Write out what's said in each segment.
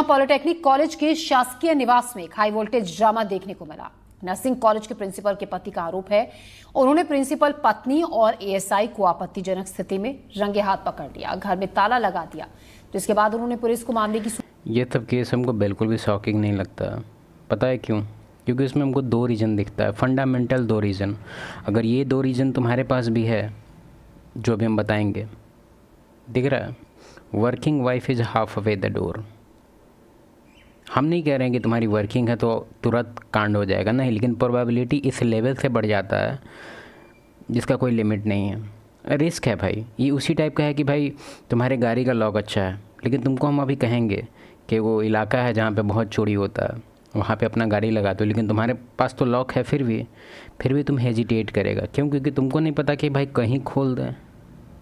Polytechnic college के शासकीय निवास में एक हाई वोल्टेज ड्रामा देखने को मिला। नर्सिंग कॉलेज के प्रिंसिपल के पति का आरोप है, उन्होंने प्रिंसिपल पत्नी और एएसआई को आपत्तिजनक स्थिति में रंगे हाथ पकड़ लिया, घर में ताला लगा दिया। तो इसके बाद उन्होंने पुलिस को मामले की ये सब केस हमको बिल्कुल भी शॉकिंग नहीं लगता। पता है क्यों? क्योंकि इसमें हमको दो रीज़न दिखता है, फंडामेंटल दो रीज़न। अगर ये दो रीज़न तुम्हारे पास भी है, जो भी हम बताएंगे, दिख रहा है, working wife is half away the door. हम नहीं कह रहे हैं कि तुम्हारी वर्किंग है तो तुरंत कांड हो जाएगा, नहीं, लेकिन प्रोबेबिलिटी इस लेवल से बढ़ जाता है जिसका कोई लिमिट नहीं है। रिस्क है भाई। ये उसी टाइप का है कि भाई तुम्हारे गाड़ी का लॉक अच्छा है, लेकिन तुमको हम अभी कहेंगे कि वो इलाका है जहाँ पे बहुत चोरी होता है, वहाँ पे अपना गाड़ी लगा दो, लेकिन तुम्हारे पास तो लॉक है, फिर भी तुम हेजिटेट करेगा। क्यों? क्योंकि तुमको नहीं पता कि भाई कहीं खोल दें,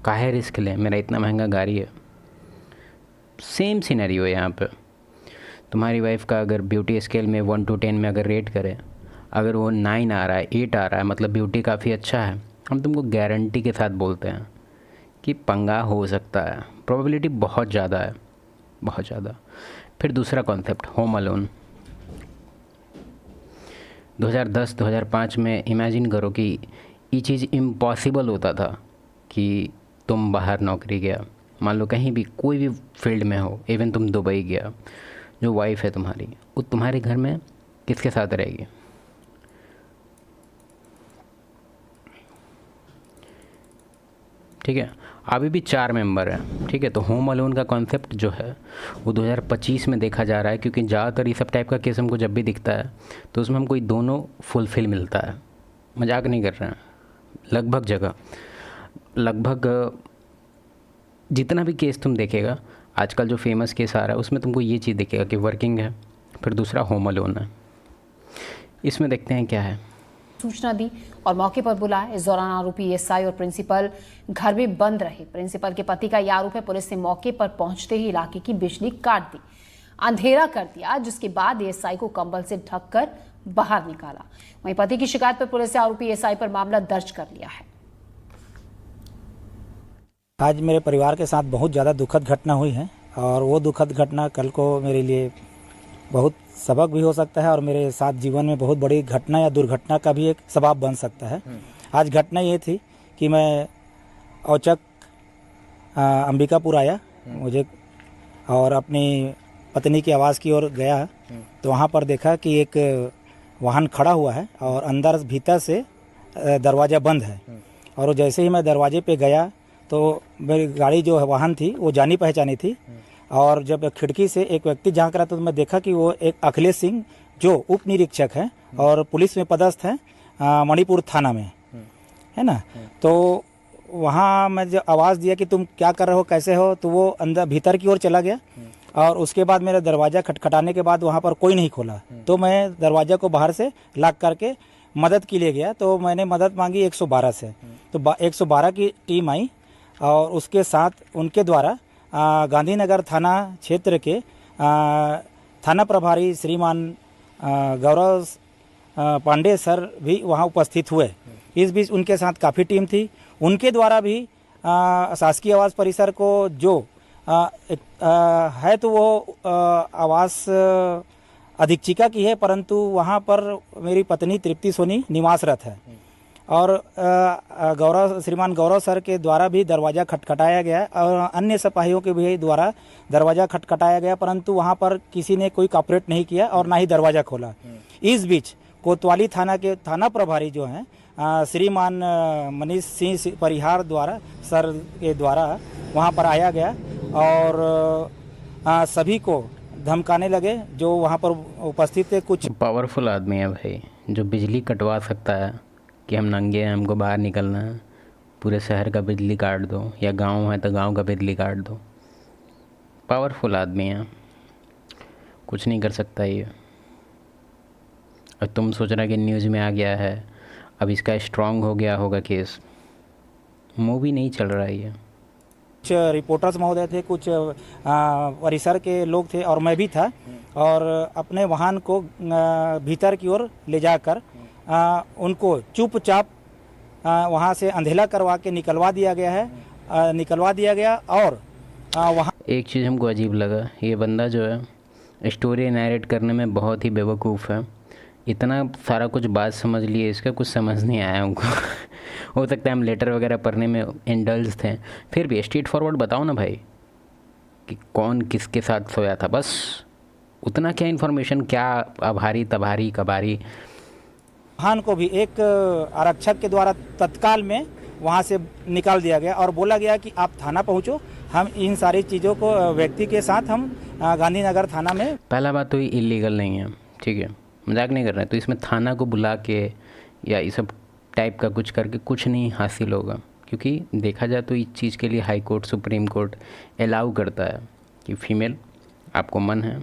काहे रिस्क लें, मेरा इतना महंगा गाड़ी है। सेम सिनेरियो है यहाँ पे। तुम्हारी वाइफ का अगर ब्यूटी स्केल में 1 to 10 में अगर रेट करें, अगर वो 9 आ रहा है, 8 आ रहा है, मतलब ब्यूटी काफ़ी अच्छा है, हम तुमको गारंटी के साथ बोलते हैं कि पंगा हो सकता है, प्रोबेबिलिटी बहुत ज़्यादा है, बहुत ज़्यादा। फिर दूसरा कॉन्सेप्ट, होम अलोन। 2010-2005 में इमेजिन करो कि ये चीज़ इम्पॉसिबल होता था कि तुम बाहर नौकरी गया, मान लो कहीं भी कोई भी फील्ड में हो, इवन तुम दुबई गया, जो वाइफ है तुम्हारी, वो तुम्हारे घर में किसके साथ रहेगी? ठीक है, अभी भी 4 मेंबर हैं, ठीक है। तो होम अलोन का कॉन्सेप्ट जो है वो 2025 में देखा जा रहा है, क्योंकि ज़्यादातर ये सब टाइप का केस हमको जब भी दिखता है तो उसमें हमको दोनों फुलफिल मिलता है। मजाक नहीं कर रहे हैं। लगभग जितना भी केस तुम देखेगा, आजकल जो फेमस केस आ रहा है उसमें तुमको ये चीज़ दिखेगा कि वर्किंग है, फिर दूसरा होम अलोन है। इसमें देखते हैं क्या है। सूचना दी और मौके पर बुलाया। इस दौरान आरोपी एएसआई और प्रिंसिपल घर में बंद रहे। प्रिंसिपल के पति का यह आरोप है, पुलिस ने मौके पर पहुंचते ही इलाके की बिजली काट दी, अंधेरा कर दिया, जिसके बाद एएसआई को कंबल से ढककर बाहर निकाला। वहीं पति की शिकायत पर पुलिस ने आरोपी एएसआई पर मामला दर्ज कर लिया है। आज मेरे परिवार के साथ बहुत ज़्यादा दुखद घटना हुई है, और वो दुखद घटना कल को मेरे लिए बहुत सबक भी हो सकता है और मेरे साथ जीवन में बहुत बड़ी घटना या दुर्घटना का भी एक सबब बन सकता है। आज घटना ये थी कि मैं औचक अंबिकापुर आया मुझे, और अपनी पत्नी के आवास की ओर गया, तो वहाँ पर देखा कि एक वाहन खड़ा हुआ है और अंदर भीतर से दरवाज़ा बंद है। और जैसे ही मैं दरवाजे पे गया तो मेरी गाड़ी जो है वाहन थी वो जानी पहचानी थी, और जब खिड़की से एक व्यक्ति झांक रहा था तो मैं देखा कि वो एक अखिलेश सिंह जो उप निरीक्षक है और पुलिस में पदस्थ है मणिपुर थाना में, है ना। तो वहाँ मैं जब आवाज़ दिया कि तुम क्या कर रहे हो, कैसे हो, तो वो अंदर भीतर की ओर चला गया, और उसके बाद मेरा दरवाज़ा खटखटाने के बाद वहाँ पर कोई नहीं खोला, तो मैं दरवाज़ा को बाहर से लॉक करके मदद के लिए गया। तो मैंने मदद मांगी 112 से, तो 112 की टीम आई और उसके साथ उनके द्वारा गांधीनगर थाना क्षेत्र के थाना प्रभारी श्रीमान गौरव पांडे सर भी वहां उपस्थित हुए। इस बीच उनके साथ काफ़ी टीम थी, उनके द्वारा भी शासकीय आवास परिसर को जो है तो वो आवास अधीक्षिका की है, परंतु वहां पर मेरी पत्नी तृप्ति सोनी निवासरत है, और श्रीमान गौरव सर के द्वारा भी दरवाज़ा खटखटाया गया और अन्य सिपाहियों के भी द्वारा दरवाज़ा खटखटाया गया, परंतु वहां पर किसी ने कोई कॉपरेट नहीं किया और ना ही दरवाज़ा खोला। इस बीच कोतवाली थाना के थाना प्रभारी जो हैं श्रीमान मनीष सिंह परिहार द्वारा सर के द्वारा वहां पर आया गया और सभी को धमकाने लगे जो वहां पर उपस्थित थे। कुछ पावरफुल आदमी है भाई, जो बिजली कटवा सकता है कि हम नंगे हैं, हमको बाहर निकलना है, पूरे शहर का बिजली काट दो, या गांव है तो गांव का बिजली काट दो। पावरफुल आदमी है, कुछ नहीं कर सकता ये। और तुम सोच रहा कि न्यूज़ में आ गया है, अब इसका स्ट्रांग हो गया होगा केस, मूवी नहीं चल रहा है ये। कुछ रिपोर्टर्स महोदय थे, कुछ परिसर के लोग थे और मैं भी था, और अपने वाहन को भीतर की ओर ले जाकर उनको चुपचाप वहाँ से अंधेला करवा के निकलवा दिया गया और वहाँ एक चीज़ हमको अजीब लगा, ये बंदा जो है स्टोरी नैरेट करने में बहुत ही बेवकूफ़ है। इतना सारा कुछ बात समझ लिए, इसका कुछ समझ नहीं आया उनको। हो सकता है हम लेटर वगैरह पढ़ने में इंडल्ज थे, फिर भी स्ट्रेट फॉरवर्ड बताओ ना भाई कि कौन किसके साथ सोया था, बस उतना। क्या इन्फॉर्मेशन, क्या आभारी तभारी कबारी। वाहन को भी एक आरक्षक के द्वारा तत्काल में वहां से निकाल दिया गया और बोला गया कि आप थाना पहुंचो, हम इन सारी चीज़ों को व्यक्ति के साथ हम गांधीनगर थाना में। पहला बात तो ये इलीगल नहीं है, ठीक है, मजाक नहीं कर रहे हैं। तो इसमें थाना को बुला के या ये सब टाइप का कुछ करके कुछ नहीं हासिल होगा, क्योंकि देखा जाए तो इस चीज़ के लिए high court, supreme court allow करता है कि फ़ीमेल आपको मन है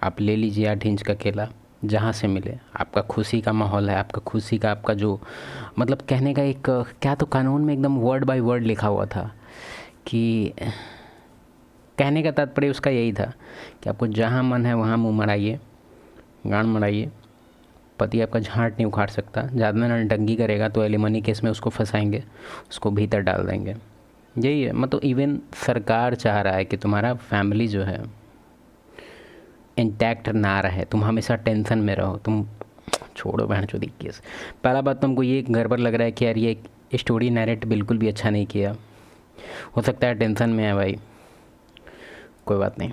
आप ले लीजिए 8 इंच का केला जहाँ से मिले। आपका खुशी का माहौल है, आपका खुशी का, आपका जो मतलब कहने का एक क्या तो कानून में एकदम वर्ड बाय वर्ड लिखा हुआ था कि कहने का तात्पर्य उसका यही था कि आपको जहाँ मन है वहाँ मुँह मराइए, गांड मराइए। पति आपका झांट नहीं उखाड़ सकता, ज़्यादा नौटंकी करेगा तो एलिमनी केस में उसको फंसाएंगे, उसको भीतर डाल देंगे। यही है, मतलब इवन सरकार चाह रहा है कि तुम्हारा फैमिली जो है इंटैक्ट ना रहे, तुम हमेशा टेंशन में रहो। तुम छोड़ो बहन चोदी केस। पहला बात तो हमको ये गड़बड़ लग रहा है कि यार ये स्टोरी नैरेट बिल्कुल भी अच्छा नहीं किया। हो सकता है टेंशन में है भाई, कोई बात नहीं।